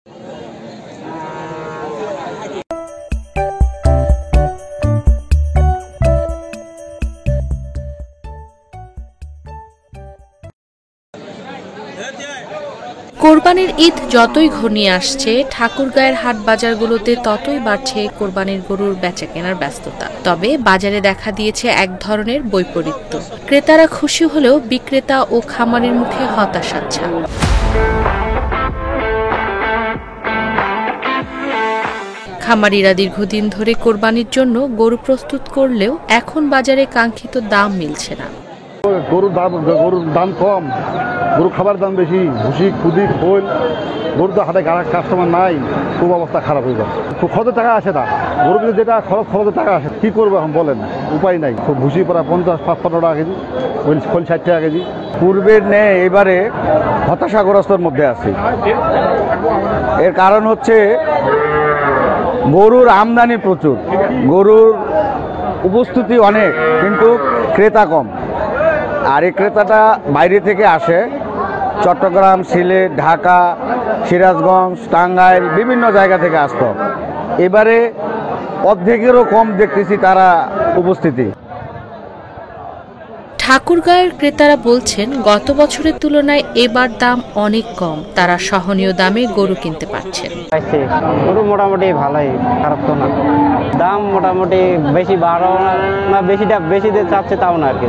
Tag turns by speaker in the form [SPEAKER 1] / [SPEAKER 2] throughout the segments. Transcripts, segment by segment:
[SPEAKER 1] কোরবানির ঈদ যতই ঘনিয়ে আসছে, ঠাকুরগাঁয়ের হাট বাজারগুলোতে ততই বাড়ছে কোরবানির গরুর বেচাকেনার ব্যস্ততা। তবে বাজারে দেখা দিয়েছে এক ধরনের বৈপরীত্য। ক্রেতারা খুশি হলেও বিক্রেতা ও খামারির মুখে হতাশার ছাপ। খামারিরা দীর্ঘদিন ধরে কোরবানির জন্য গরু প্রস্তুত করলেও এখন বাজারে কাঙ্ক্ষিত দাম মিলছে না।
[SPEAKER 2] গরুর দাম কম, গরু খাবার দাম বেশি, ভুসি খুদি খোল, গরুর তো হাতে কাস্টমার নাই, খুব অবস্থা খারাপ হয়ে যায়। খুব খরচের টাকা আসে না, গরুর কিন্তু যেটা খরচের টাকা আসে, কি করবো এখন বলেন, উপায় নাই। খুব ভুসি পড়া 50-55 টাকা কেজি, খোল 60 টাকা কেজি।
[SPEAKER 3] পূর্বের নেই এবারে হতাশাগ্রস্তর মধ্যে আছি। এর কারণ হচ্ছে গরুর আমদানি প্রচুর, গরুর উপস্থিতি অনেক, কিন্তু ক্রেতা কম। আর এই ক্রেতাটা বাইরে থেকে আসে, চট্টগ্রাম, সিলেট, ঢাকা, সিরাজগঞ্জ, টাঙ্গাইল, বিভিন্ন জায়গা থেকে আসতো। এবারে অর্ধেকেরও কম দেখতেছি তারা উপস্থিতি।
[SPEAKER 1] ঠাকুরগাঁয়ের ক্রেতারা বলছেন, গত বছরের তুলনায় এবার দাম অনেক কম, তারা সহনীয় দামে গরু কিনতে পারছেন।
[SPEAKER 4] গরু মোটামুটি ভালোই, খারাপ তো না। দাম মোটামুটি বেশি বাড়াও না, বেশি চাচ্ছে তাও না আর কি,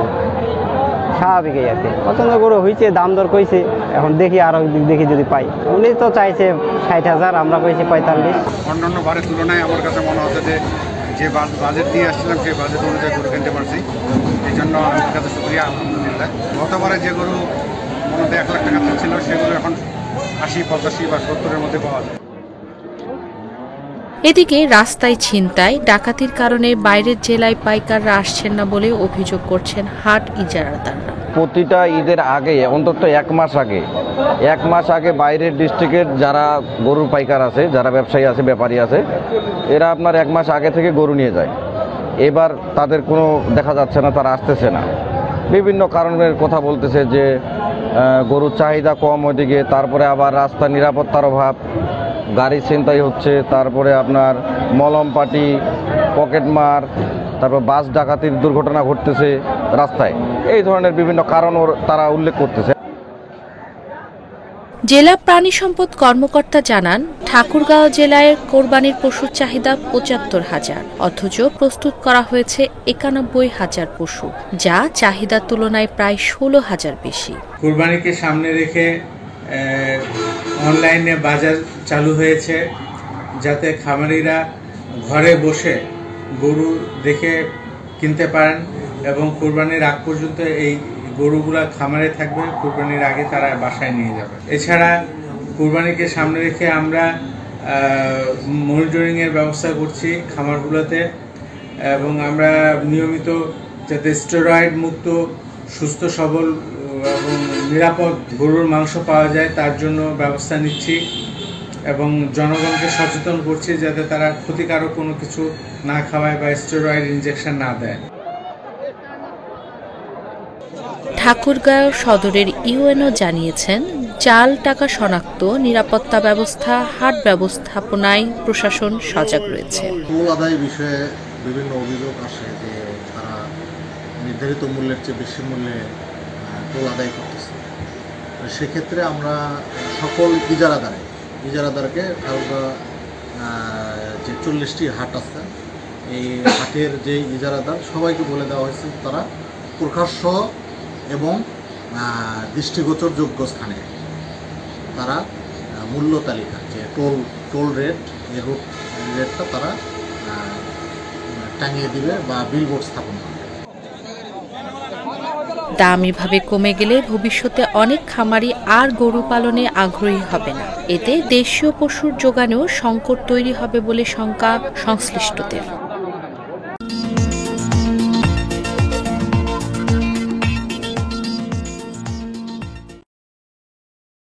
[SPEAKER 4] স্বাভাবিকই আর কি। পছন্দ গরু হয়েছে, দাম দর কইছে, এখন দেখি আরো দেখি যদি পাই। উনি তো চাইছে 60,000, আমরা কইছি 45।
[SPEAKER 5] অন্যান্য বারের তুলনায় আমার কাছে মনে হচ্ছে যে বাজেট দিয়ে আসছিলাম সেই বাজেট অনুযায়ী গরু কিনতে পারছি, এই জন্য আমার কাছে শুক্রিয়া, আলহামদুলিল্লাহ। গতবারে যে গরু মনে 1 লাখ টাকা ছিল সেগুলো এখন 80, 85 বা 70-এর মধ্যে পাওয়া যায়।
[SPEAKER 1] এদিকে রাস্তায় ছিনতাই, ডাকাতির কারণে বাইরের জেলায় পাইকাররা আসছেন না বলে অভিযোগ করছেন হাট ইজারাদাররা।
[SPEAKER 3] প্রতিটা ঈদের আগে, অন্তত 1 মাস আগে বাইরের ডিস্ট্রিক্টের যারা গরুর পাইকার আছে, যারা ব্যবসায়ী আছে, ব্যাপারী আছে, এরা আপনার 1 মাস আগে থেকে গরু নিয়ে যায়। এবার তাদের কোনো দেখা যাচ্ছে না, তারা আসতেছে না। বিভিন্ন কারণের কথা বলতেছে যে গরুর চাহিদা কম ওইদিকে, তারপরে আবার রাস্তা নিরাপত্তার অভাব, গাড়ি ছিনতাই হচ্ছে, তারপরে আপনার মলম পাটি, পকেটমার, তারপর বাস ডাকাতির দুর্ঘটনা ঘটতেছে রাস্তায়। এই ধরনের বিভিন্ন কারণ তারা উল্লেখ করতেছে।
[SPEAKER 1] জেলা প্রাণী সম্পদ কর্মকর্তা জানান, ঠাকুরগাঁও জেলায় কোরবানির পশুর চাহিদা 75,000, অথচ প্রস্তুত করা হয়েছে 91,000 পশু, যা চাহিদার তুলনায় প্রায় 16,000 বেশি।
[SPEAKER 6] কোরবানিকে সামনে রেখে অনলাইনে বাজার চালু হয়েছে, যাতে খামারিরা ঘরে বসে গরু দেখে কিনতে পারেন এবং কোরবানির আগ পর্যন্ত এই গরুগুলা খামারে থাকবে, কোরবানির আগে তারা বাসায় নিয়ে যাবে। এছাড়া কোরবানিকে সামনে রেখে আমরা মনিটরিংয়ের ব্যবস্থা করছি খামারগুলোতে, এবং আমরা নিয়মিত যাতে স্টেরয়েড মুক্ত, সুস্থ সবল এবং নিরাপদ গরুর মাংস পাওয়া যায় তার জন্য ব্যবস্থা নিচ্ছি, এবং জনগণকে সচেতন করছি যাতে তারা ক্ষতিকারক কোনো কিছু না খাওয়ায় বা স্টেরয়েড ইনজেকশন না দেয়।
[SPEAKER 1] ঠাকুরগাঁও সদরের ইউএনও জানিয়েছেন, জাল টাকা শনাক্ত, নিরাপত্তা ব্যবস্থা, হাট ব্যবস্থাপনায় প্রশাসন সজাগ রয়েছে।
[SPEAKER 7] টোল আদায় বিষয়ে বিভিন্ন অভিযোগ আসে যে তারা নির্ধারিত মূল্যের চেয়ে বেশি মূল্যে টোল আদায় করতেছে। সেক্ষেত্রে আমরা সকল ইজারাদারকে ঠাকুরগাঁও যে 40টি হাট আছে, এই হাটের যে ইজারাদার সবাইকে বলে দেওয়া হয়েছে তারা প্রকাশ্য এবং দৃষ্টিগোচরযোগ্য স্থানে তারা মূল্য তালিকা, যে টোল রেট, এই রেটটা তারা টাঙিয়ে দিবে বা বিলবোর্ড স্থাপন করবে।
[SPEAKER 1] দাম এভাবে কমে গেলে ভবিষ্যতে অনেক খামারি আর গরু পালনে আগ্রহী হবে না। এতে দেশীয় পশুর যোগানেও সংকট তৈরি হবে বলে শঙ্কা সংশ্লিষ্টদের।